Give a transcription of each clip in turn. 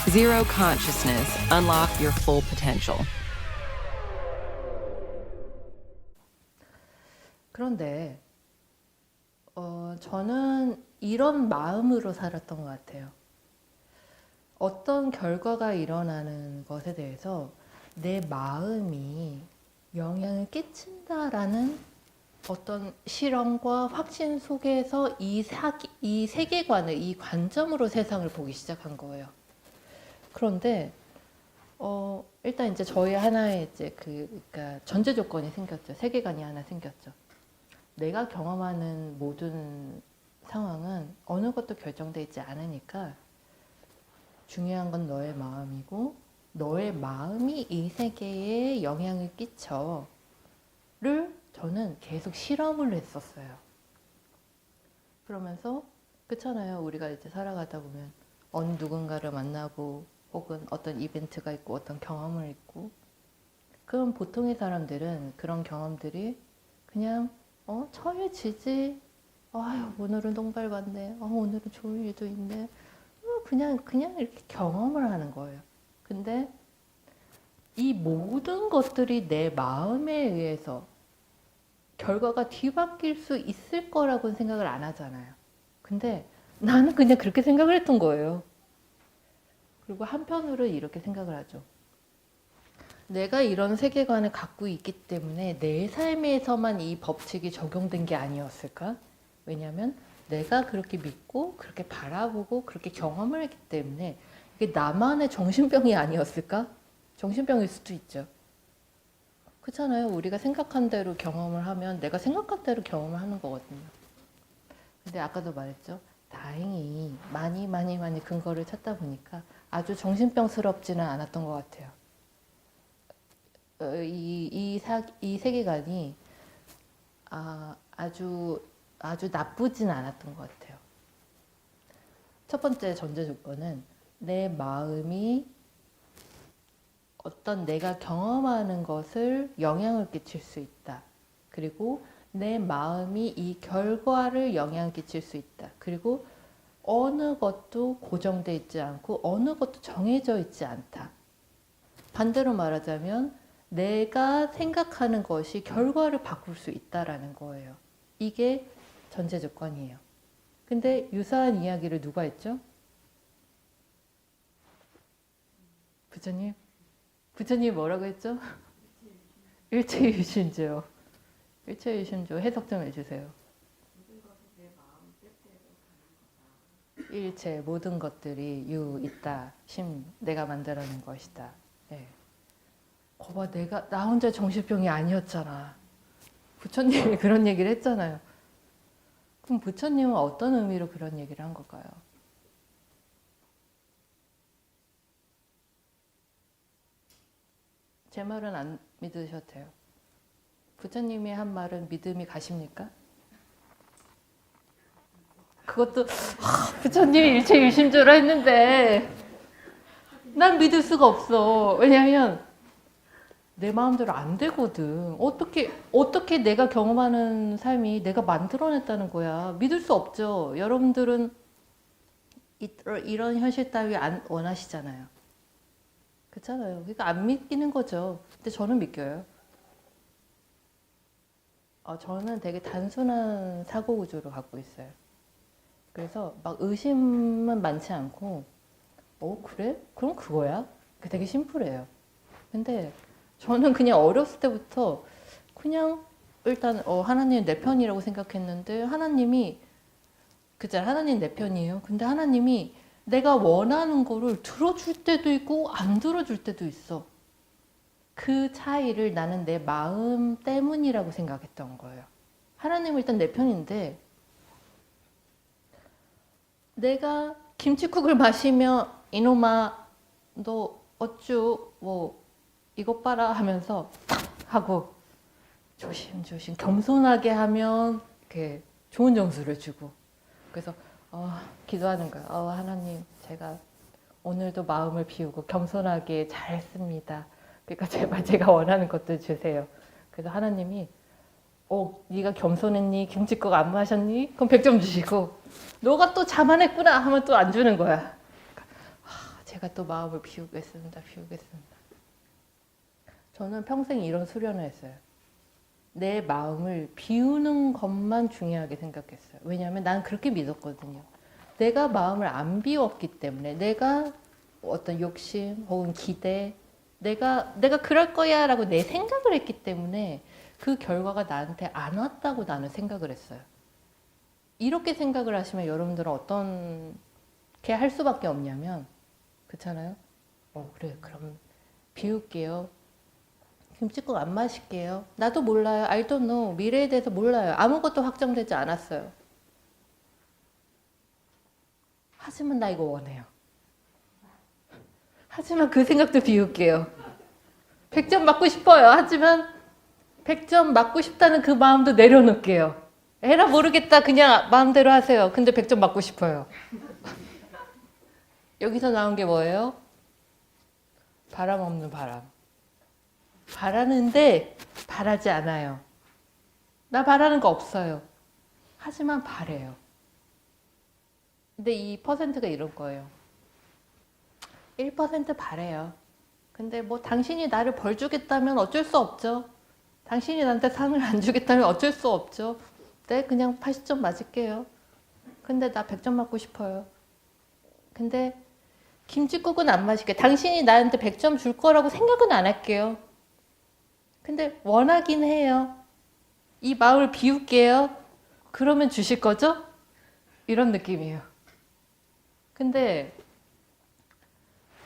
Zero consciousness. Unlock your full potential. 그런데 저는 이런 마음으로 살았던 것 같아요. 어떤 결과가 일어나는 것에 대해서 내 마음이 영향을 끼친다라는 어떤 실험과 확신 속에서 이 세계관을, 이 관점으로 세상을 보기 시작한 거예요. 그런데 일단 이제 저희 하나의 이제 그러니까 전제 조건이 생겼죠. 세계관이 하나 생겼죠. 내가 경험하는 모든 상황은 어느 것도 결정되어 있지 않으니까 중요한 건 너의 마음이고 너의 마음이 이 세계에 영향을 끼쳐를 저는 계속 실험을 했었어요. 그러면서 그렇잖아요. 우리가 이제 살아가다 보면 어느 누군가를 만나고 혹은 어떤 이벤트가 있고 어떤 경험을 있고 그럼 보통의 사람들은 그런 경험들이 그냥 처해지지. 아유, 오늘은 똥발 봤네. 오늘은 좋은 일도 있네. 그냥 이렇게 경험을 하는 거예요. 근데 이 모든 것들이 내 마음에 의해서 결과가 뒤바뀔 수 있을 거라고는 생각을 안 하잖아요. 근데 나는 그냥 그렇게 생각을 했던 거예요. 그리고 한편으로 이렇게 생각을 하죠. 내가 이런 세계관을 갖고 있기 때문에 내 삶에서만 이 법칙이 적용된 게 아니었을까? 왜냐하면 내가 그렇게 믿고 그렇게 바라보고 그렇게 경험을 했기 때문에 이게 나만의 정신병이 아니었을까? 정신병일 수도 있죠. 그렇잖아요. 우리가 생각한 대로 경험을 하면 내가 생각한 대로 경험을 하는 거거든요. 근데 아까도 말했죠. 다행히 많이 근거를 찾다 보니까 아주 정신병스럽지는 않았던 것 같아요. 이 세계관이 아주 나쁘진 않았던 것 같아요. 첫 번째 전제 조건은 내 마음이 어떤 내가 경험하는 것을 영향을 끼칠 수 있다. 그리고 내 마음이 이 결과를 영향을 끼칠 수 있다. 그리고 어느 것도 고정되어 있지 않고 어느 것도 정해져 있지 않다. 반대로 말하자면 내가 생각하는 것이 결과를 바꿀 수 있다라는 거예요. 이게 전제 조건이에요. 근데 유사한 이야기를 누가 했죠? 부처님? 부처님 뭐라고 했죠? 일체유심조요. 일체유심조 해석 좀 해주세요. 일체 모든 것들이 유 있다. 심 내가 만들어낸 것이다. 네. 거봐, 나 혼자 정신병이 아니었잖아. 부처님이 그런 얘기를 했잖아요. 그럼 부처님은 어떤 의미로 그런 얘기를 한 걸까요? 제 말은 안 믿으셔도 돼요. 부처님이 한 말은 믿음이 가십니까? 그것도 부처님이 일체유심조라 했는데 난 믿을 수가 없어. 왜냐하면 내 마음대로 안 되거든. 어떻게 내가 경험하는 삶이 내가 만들어냈다는 거야. 믿을 수 없죠. 여러분들은 이런 현실 따위 안 원하시잖아요. 그렇잖아요. 그러니까 안 믿기는 거죠. 근데 저는 믿겨요. 저는 되게 단순한 사고 구조를 갖고 있어요. 그래서 막 의심은 많지 않고, 그래? 그럼 그거야? 되게 심플해요. 근데 저는 그냥 어렸을 때부터 그냥 일단 하나님 내 편이라고 생각했는데 하나님이 하나님 내 편이에요. 근데 하나님이 내가 원하는 거를 들어줄 때도 있고 안 들어줄 때도 있어. 그 차이를 나는 내 마음 때문이라고 생각했던 거예요. 하나님은 일단 내 편인데 내가 김치국을 마시며 이놈아 너 어쭈 이것 봐라 하면서 탁 하고 조심조심 겸손하게 하면 이렇게 좋은 점수를 주고 그래서 기도하는 거예요. 하나님 제가 오늘도 마음을 비우고 겸손하게 잘했습니다. 그러니까 제발 제가 원하는 것들 주세요. 그래서 하나님이 네가 겸손했니? 김치국 안 마셨니? 그럼 100점 주시고 너가 또 자만했구나 하면 또 안 주는 거야. 제가 또 마음을 비우겠습니다. 비우겠습니다. 저는 평생 이런 수련을 했어요. 내 마음을 비우는 것만 중요하게 생각했어요. 왜냐하면 난 그렇게 믿었거든요. 내가 마음을 안 비웠기 때문에 내가 어떤 욕심 혹은 기대 내가 그럴 거야 라고 내 생각을 했기 때문에 그 결과가 나한테 안 왔다고 나는 생각을 했어요. 이렇게 생각을 하시면 여러분들은 어떻게 할 수밖에 없냐면 그렇잖아요. 그래 그럼 비울게요. 김치국 안 마실게요. 나도 몰라요. I don't know. 미래에 대해서 몰라요. 아무것도 확정되지 않았어요. 하지만 나 이거 원해요. 하지만 그 생각도 비울게요. 100점 맞고 싶어요. 하지만 100점 맞고 싶다는 그 마음도 내려놓을게요. 에라 모르겠다. 그냥 마음대로 하세요. 근데 100점 맞고 싶어요. 여기서 나온 게 뭐예요? 바람 없는 바람. 바라는데 바라지 않아요. 나 바라는 거 없어요. 하지만 바래요. 근데 이 퍼센트가 이런 거예요. 1% 바래요. 근데 뭐 당신이 나를 벌 주겠다면 어쩔 수 없죠. 당신이 나한테 상을 안 주겠다면 어쩔 수 없죠. 네, 그냥 80점 맞을게요. 근데 나 100점 맞고 싶어요. 근데 김칫국은 안 마실게요. 당신이 나한테 100점 줄 거라고 생각은 안 할게요. 근데 원하긴 해요. 이 마음을 비울게요. 그러면 주실 거죠? 이런 느낌이에요. 근데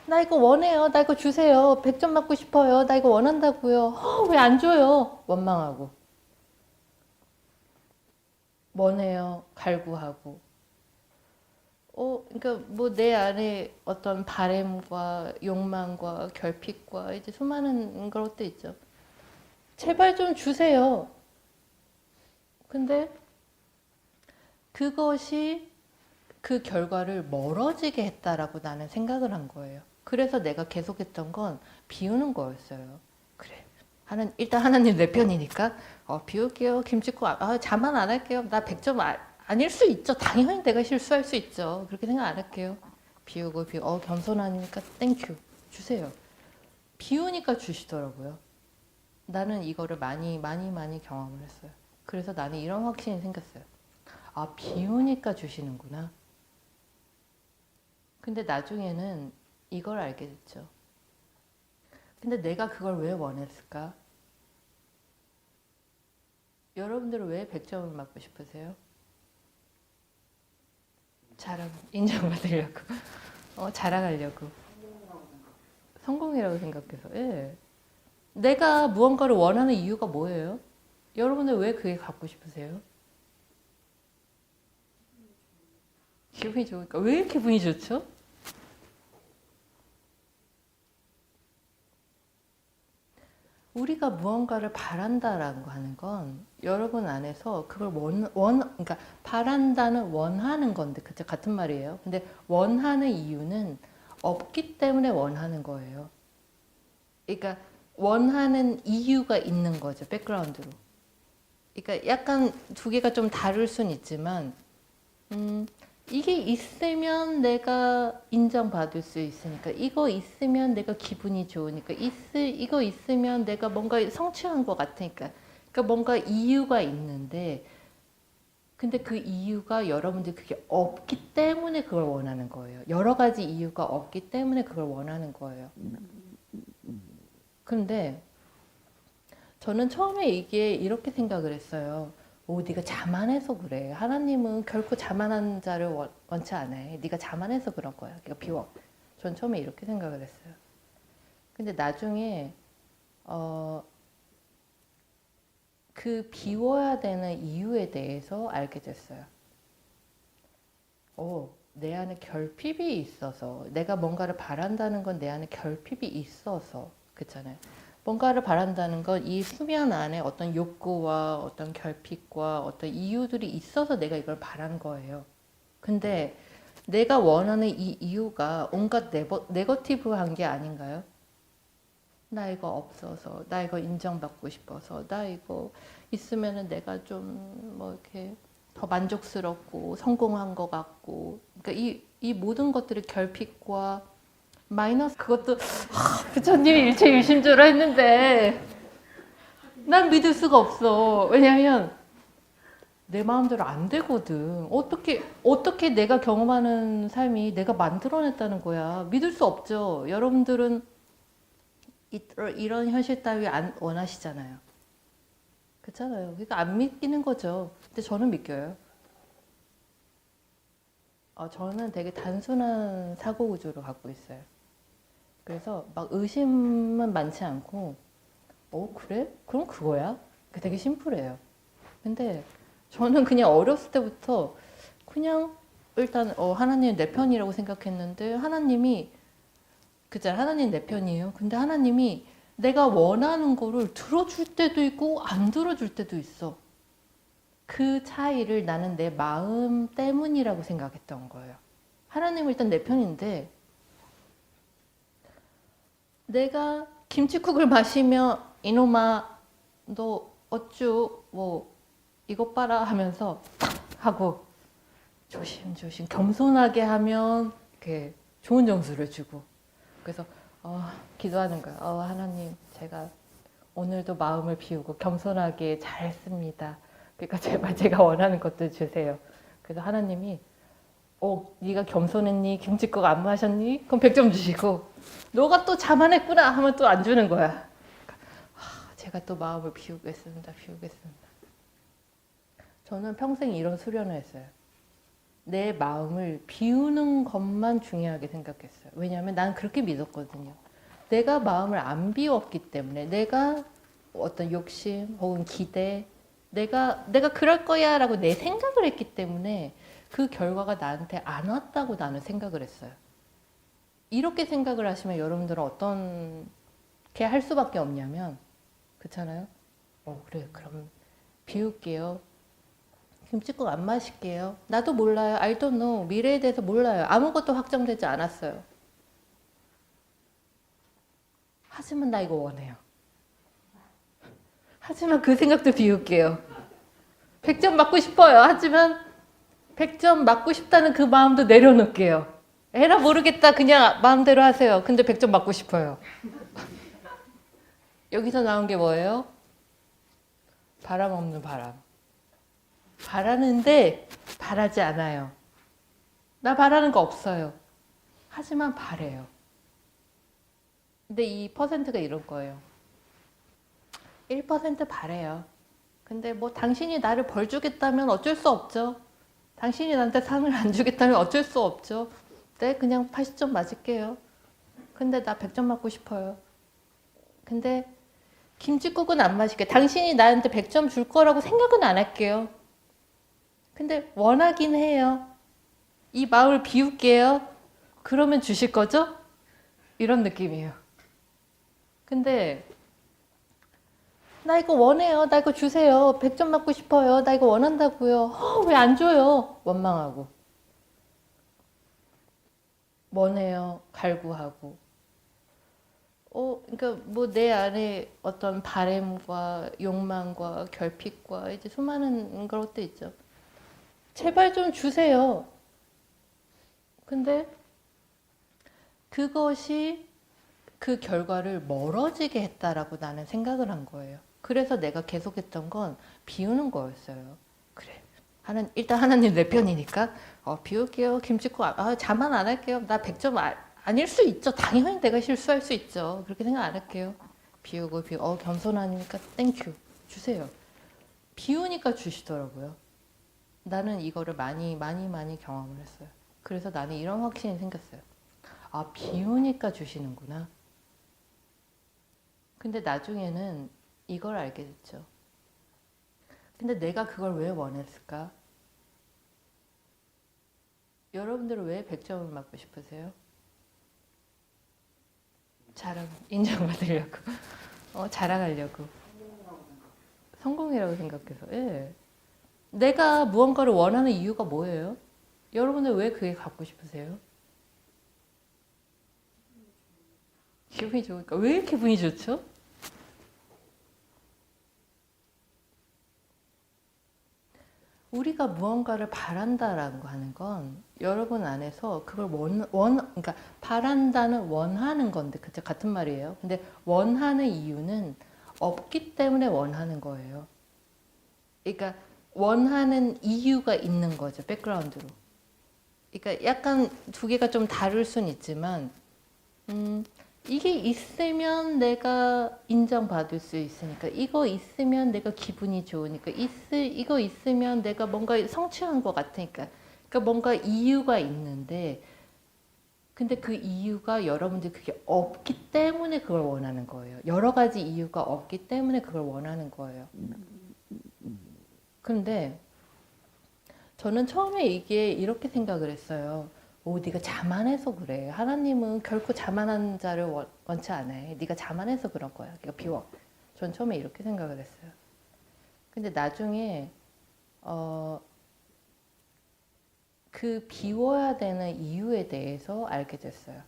나 이거 원해요. 나 이거 주세요. 100점 맞고 싶어요. 나 이거 원한다고요. 왜 안 줘요? 원망하고. 원해요. 갈구하고. 그러니까 뭐 내 안에 어떤 바램과 욕망과 결핍과 이제 수많은 것도 있죠. 제발 좀 주세요. 근데 그것이 그 결과를 멀어지게 했다라고 나는 생각을 한 거예요. 그래서 내가 계속했던 건 비우는 거였어요. 그래. 일단 하나님 내 편이니까 비울게요. 김치국 자만 안 할게요. 나 100점 아닐 수 있죠. 당연히 내가 실수할 수 있죠. 그렇게 생각 안 할게요. 비우고 겸손하니까 땡큐 주세요. 비우니까 주시더라고요. 나는 이거를 많이 경험을 했어요. 그래서 나는 이런 확신이 생겼어요. 비우니까 주시는구나. 근데 나중에는 이걸 알게 됐죠. 근데 내가 그걸 왜 원했을까? 여러분들은 왜 100점을 맞고 싶으세요? 인정받으려고. 자랑하려고. 성공이라고 생각해서. 예. 내가 무언가를 원하는 이유가 뭐예요? 여러분들 왜 그게 갖고 싶으세요? 기분이 좋으니까. 왜 기분이 좋죠? 우리가 무언가를 바란다라고 하는 건 여러분 안에서 그걸 그러니까 바란다는 원하는 건데, 그쵸? 같은 말이에요. 근데 원하는 이유는 없기 때문에 원하는 거예요. 그러니까 원하는 이유가 있는 거죠, 백그라운드로. 그러니까 약간 두 개가 좀 다를 순 있지만, 이게 있으면 내가 인정받을 수 있으니까, 이거 있으면 내가 기분이 좋으니까, 이거 있으면 내가 뭔가 성취한 것 같으니까, 그러니까 뭔가 이유가 있는데, 근데 그 이유가 여러분들 그게 없기 때문에 그걸 원하는 거예요. 여러 가지 이유가 없기 때문에 그걸 원하는 거예요. 그런데 저는 처음에 이게 이렇게 생각을 했어요. 네가 자만해서 그래. 하나님은 결코 자만한 자를 원치 않아요. 네가 자만해서 그런 거야. 그러니까 비워. 전 처음에 이렇게 생각을 했어요. 근데 나중에 그 비워야 되는 이유에 대해서 알게 됐어요. 내 안에 결핍이 있어서, 내가 뭔가를 바란다는 건 내 안에 결핍이 있어서, 그렇잖아요. 뭔가를 바란다는 건 이 수면 안에 어떤 욕구와 어떤 결핍과 어떤 이유들이 있어서 내가 이걸 바란 거예요. 근데 내가 원하는 이 이유가 온갖 네거티브한 게 아닌가요? 나 이거 없어서, 나 이거 인정받고 싶어서, 나 이거 있으면은 내가 좀 뭐 이렇게 더 만족스럽고 성공한 것 같고, 그러니까 이 모든 것들이 결핍과 마이너스 그것도 부처님이 일체일심조라 했는데 난 믿을 수가 없어. 왜냐하면 내 마음대로 안 되거든. 어떻게 내가 경험하는 삶이 내가 만들어냈다는 거야. 믿을 수 없죠. 여러분들은 이런 현실 따위 안 원하시잖아요. 그렇잖아요. 그러니까 안 믿기는 거죠. 근데 저는 믿겨요. 저는 되게 단순한 사고 구조를 갖고 있어요. 그래서 막 의심은 많지 않고, 그래? 그럼 그거야? 되게 심플해요. 근데 저는 그냥 어렸을 때부터 그냥 일단 하나님 내 편이라고 생각했는데 하나님이 하나님 내 편이에요. 근데 하나님이 내가 원하는 거를 들어줄 때도 있고 안 들어줄 때도 있어. 그 차이를 나는 내 마음 때문이라고 생각했던 거예요. 하나님은 일단 내 편인데 내가 김치국을 마시며 이놈아 너 어쭈 뭐 이것 봐라 하면서 탁 하고 조심조심 겸손하게 하면 이렇게 좋은 점수를 주고 그래서 기도하는 거야. 하나님 제가 오늘도 마음을 비우고 겸손하게 잘했습니다. 그러니까 제발 제가 원하는 것들 주세요. 그래서 하나님이 네가 겸손했니? 김치국 안 마셨니? 그럼 100점 주시고 너가 또 자만했구나 하면 또 안 주는 거야. 제가 또 마음을 비우겠습니다. 저는 평생 이런 수련을 했어요. 내 마음을 비우는 것만 중요하게 생각했어요. 왜냐하면 난 그렇게 믿었거든요. 내가 마음을 안 비웠기 때문에 내가 어떤 욕심 혹은 기대 내가 그럴 거야 라고 내 생각을 했기 때문에 그 결과가 나한테 안 왔다고 나는 생각을 했어요. 이렇게 생각을 하시면 여러분들은 어떻게 할 수밖에 없냐면 그렇잖아요. 그래 그럼 비울게요. 김치국 안 마실게요. 나도 몰라요. I don't know. 미래에 대해서 몰라요. 아무것도 확정되지 않았어요. 하지만 나 이거 원해요. 하지만 그 생각도 비울게요. 100점 맞고 싶어요. 하지만 100점 맞고 싶다는 그 마음도 내려놓을게요. 에라 모르겠다. 그냥 마음대로 하세요. 근데 100점 맞고 싶어요. 여기서 나온 게 뭐예요? 바람 없는 바람. 바라는데 바라지 않아요. 나 바라는 거 없어요. 하지만 바래요. 근데 이 퍼센트가 이런 거예요. 1% 바래요. 근데 뭐 당신이 나를 벌 주겠다면 어쩔 수 없죠. 당신이 나한테 상을 안 주겠다면 어쩔 수 없죠. 네, 그냥 80점 맞을게요. 근데 나 100점 맞고 싶어요. 근데 김치국은 안 마실게요. 당신이 나한테 100점 줄 거라고 생각은 안 할게요. 근데 원하긴 해요. 이 마음을 비울게요. 그러면 주실 거죠? 이런 느낌이에요. 근데 나 이거 원해요. 나 이거 주세요. 100점 맞고 싶어요. 나 이거 원한다고요. 왜 안 줘요? 원망하고. 원해요. 갈구하고. 그러니까 뭐 내 안에 어떤 바램과 욕망과 결핍과 이제 수많은 것도 있죠. 제발 좀 주세요. 근데 그것이 그 결과를 멀어지게 했다라고 나는 생각을 한 거예요. 그래서 내가 계속했던 건 비우는 거였어요. 그래. 일단 하나님 내 편이니까 비울게요. 김치국 자만 안 할게요. 나 100점 아닐 수 있죠. 당연히 내가 실수할 수 있죠. 그렇게 생각 안 할게요. 비우고 겸손하니까 땡큐 주세요. 비우니까 주시더라고요. 나는 이거를 많이 경험을 했어요. 그래서 나는 이런 확신이 생겼어요. 비우니까 주시는구나. 근데 나중에는 이걸 알게 됐죠. 근데 내가 그걸 왜 원했을까? 여러분들은 왜 100점을 맞고 싶으세요? 인정받으려고. 자랑하려고. 성공이라고 생각해서. 예. 내가 무언가를 원하는 이유가 뭐예요? 여러분들 왜 그게 갖고 싶으세요? 기분이 좋으니까. 왜 이렇게 기분이 좋죠? 우리가 무언가를 바란다라고 하는 건 여러분 안에서 그걸 그러니까 바란다는 원하는 건데, 그쵸? 같은 말이에요. 근데 원하는 이유는 없기 때문에 원하는 거예요. 그러니까 원하는 이유가 있는 거죠, 백그라운드로. 그러니까 약간 두 개가 좀 다를 순 있지만, 이게 있으면 내가 인정받을 수 있으니까, 이거 있으면 내가 기분이 좋으니까, 이거 있으면 내가 뭔가 성취한 것 같으니까, 그러니까 뭔가 이유가 있는데, 근데 그 이유가 여러분들이 그게 없기 때문에 그걸 원하는 거예요. 여러 가지 이유가 없기 때문에 그걸 원하는 거예요. 근데 저는 처음에 이게 이렇게 생각을 했어요. 오, 네가 자만해서 그래. 하나님은 결코 자만한 자를 원치 않아요. 네가 자만해서 그런 거야. 그러니까 비워. 전 처음에 이렇게 생각을 했어요. 근데 나중에 그 비워야 되는 이유에 대해서 알게 됐어요.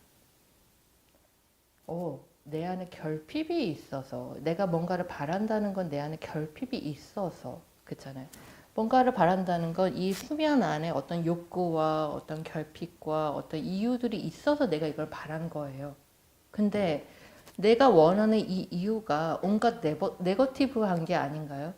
내 안에 결핍이 있어서, 내가 뭔가를 바란다는 건 내 안에 결핍이 있어서, 그렇잖아요. 뭔가를 바란다는 건 이 수면 안에 어떤 욕구와 어떤 결핍과 어떤 이유들이 있어서 내가 이걸 바란 거예요. 근데 내가 원하는 이 이유가 온갖 네거티브한 게 아닌가요?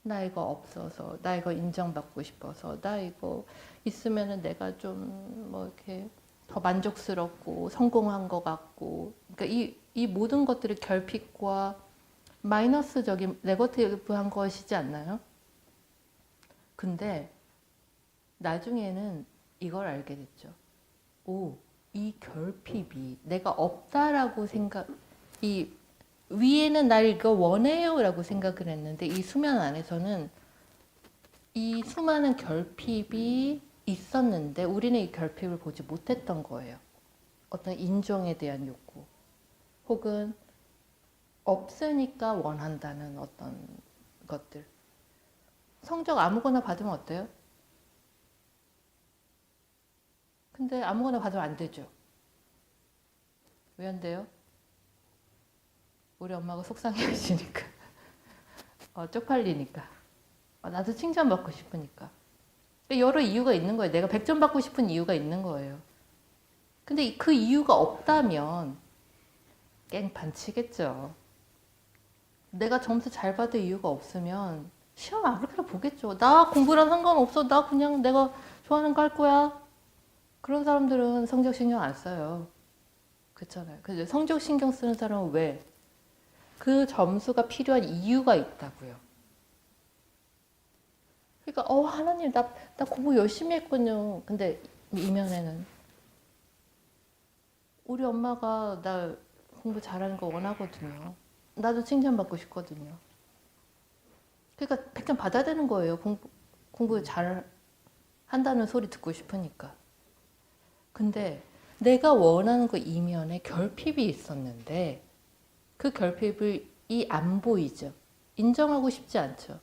나 이거 없어서, 나 이거 인정받고 싶어서, 나 이거 있으면은 내가 좀 뭐 이렇게 더 만족스럽고 성공한 것 같고, 그러니까 이 모든 것들이 결핍과 마이너스적인 네거티브한 것이지 않나요? 근데 나중에는 이걸 알게 됐죠. 이 결핍이 내가 없다라고 이 위에는 날 이거 원해요 라고 생각을 했는데, 이 수면 안에서는 이 수많은 결핍이 있었는데 우리는 이 결핍을 보지 못했던 거예요. 어떤 인정에 대한 욕구, 혹은 없으니까 원한다는 어떤 것들. 성적 아무거나 받으면 어때요? 근데 아무거나 받으면 안 되죠. 왜 안 돼요? 우리 엄마가 속상해 하시니까. 쪽팔리니까. 나도 칭찬받고 싶으니까. 여러 이유가 있는 거예요. 내가 100점 받고 싶은 이유가 있는 거예요. 근데 그 이유가 없다면 깽판 치겠죠. 내가 점수 잘 받을 이유가 없으면 시험 아무렇게나 보겠죠. 나 공부랑 상관없어. 나 그냥 내가 좋아하는 거 할 거야. 그런 사람들은 성적 신경 안 써요. 그렇잖아요. 그죠? 성적 신경 쓰는 사람은 왜? 그 점수가 필요한 이유가 있다고요. 그러니까 하나님 나 공부 열심히 했군요. 근데 이면에는 우리 엄마가 나 공부 잘하는 거 원하거든요. 나도 칭찬받고 싶거든요. 그러니까 100점 받아야 되는 거예요. 공부 잘 한다는 소리 듣고 싶으니까. 근데 내가 원하는 그 이면에 결핍이 있었는데 그 결핍이 안 보이죠. 인정하고 싶지 않죠.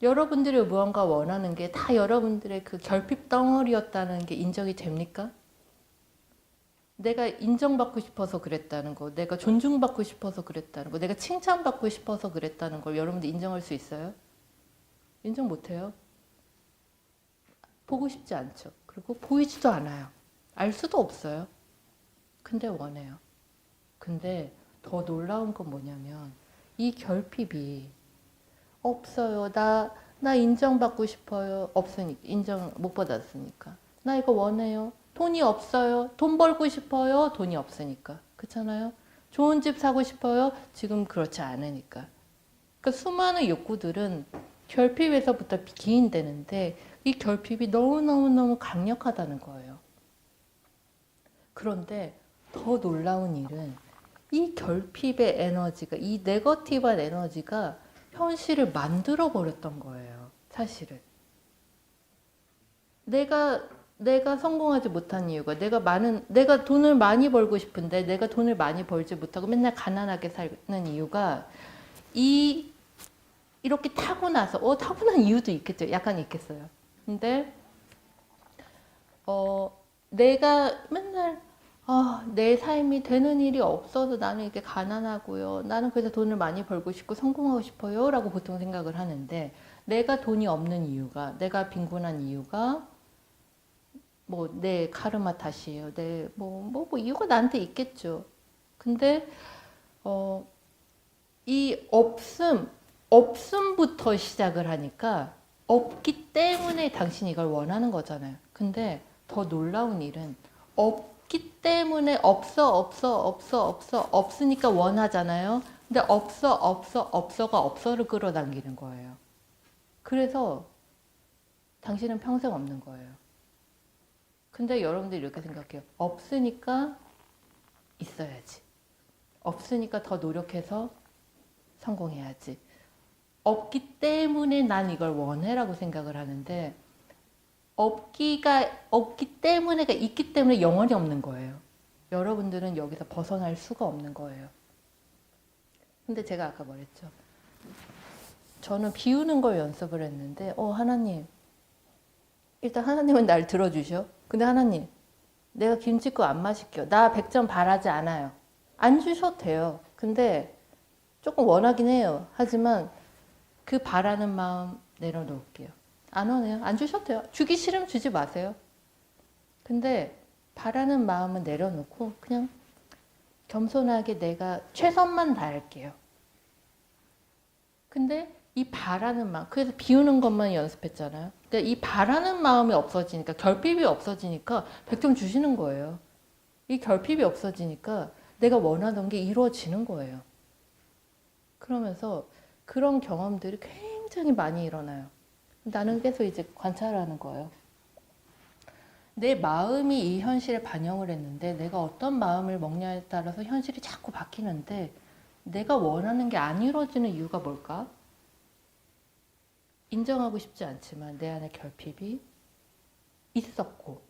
여러분들이 무언가 원하는 게 다 여러분들의 그 결핍 덩어리였다는 게 인정이 됩니까? 내가 인정받고 싶어서 그랬다는 거, 내가 존중받고 싶어서 그랬다는 거, 내가 칭찬받고 싶어서 그랬다는 걸 여러분들 인정할 수 있어요? 인정 못해요. 보고 싶지 않죠. 그리고 보이지도 않아요. 알 수도 없어요. 근데 원해요. 근데 더 놀라운 건 뭐냐면 이 결핍이 없어요. 나 인정받고 싶어요. 없으니까. 인정 못 받았으니까. 나 이거 원해요. 돈이 없어요. 돈 벌고 싶어요. 돈이 없으니까. 그렇잖아요. 좋은 집 사고 싶어요. 지금 그렇지 않으니까. 그러니까 수많은 욕구들은 결핍에서부터 기인되는데 이 결핍이 너무너무너무 강력하다는 거예요. 그런데 더 놀라운 일은 이 결핍의 에너지가, 이 네거티브한 에너지가 현실을 만들어 버렸던 거예요. 사실은. 내가 성공하지 못한 이유가 내가 돈을 많이 벌고 싶은데 내가 돈을 많이 벌지 못하고 맨날 가난하게 사는 이유가 이렇게 타고나서 타고난 이유도 있겠죠. 약간 있겠어요. 근데 내가 맨날 내 삶이 되는 일이 없어서 나는 이렇게 가난하고요. 나는 그래서 돈을 많이 벌고 싶고 성공하고 싶어요. 라고 보통 생각을 하는데 내가 돈이 없는 이유가, 내가 빈곤한 이유가 뭐 내 카르마 탓이에요. 내 뭐 이유가 나한테 있겠죠. 근데 이 없음부터 시작을 하니까 없기 때문에 당신이 이걸 원하는 거잖아요. 근데 더 놀라운 일은 없기 때문에 없으니까 원하잖아요. 근데 없어가 없어를 끌어당기는 거예요. 그래서 당신은 평생 없는 거예요. 근데 여러분들이 이렇게 생각해요. 없으니까 있어야지. 없으니까 더 노력해서 성공해야지. 없기 때문에 난 이걸 원해라고 생각을 하는데 없기 때문에가 있기 때문에 영원히 없는 거예요. 여러분들은 여기서 벗어날 수가 없는 거예요. 근데 제가 아까 말했죠. 저는 비우는 걸 연습을 했는데 하나님, 일단 하나님은 날 들어주셔. 근데 하나님, 내가 김치국 안 마실게요. 나 100점 바라지 않아요. 안 주셔도 돼요. 근데 조금 원하긴 해요. 하지만 그 바라는 마음 내려놓을게요. 안 원해요. 안 주셔도 돼요. 주기 싫으면 주지 마세요. 근데 바라는 마음은 내려놓고 그냥 겸손하게 내가 최선만 다할게요. 근데 이 바라는 마음, 그래서 비우는 것만 연습했잖아요. 그러니까 이 바라는 마음이 없어지니까, 결핍이 없어지니까 100점 주시는 거예요. 이 결핍이 없어지니까 내가 원하던 게 이루어지는 거예요. 그러면서 그런 경험들이 굉장히 많이 일어나요. 나는 계속 이제 관찰하는 거예요. 내 마음이 이 현실에 반영을 했는데 내가 어떤 마음을 먹냐에 따라서 현실이 자꾸 바뀌는데 내가 원하는 게 안 이루어지는 이유가 뭘까? 인정하고 싶지 않지만 내 안에 결핍이 있었고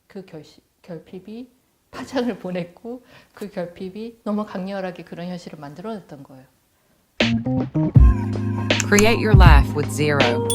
그 결핍이 파장을 보냈고 그 결핍이 너무 강렬하게 그런 현실을 만들어냈던 거예요. Create your life with Zero.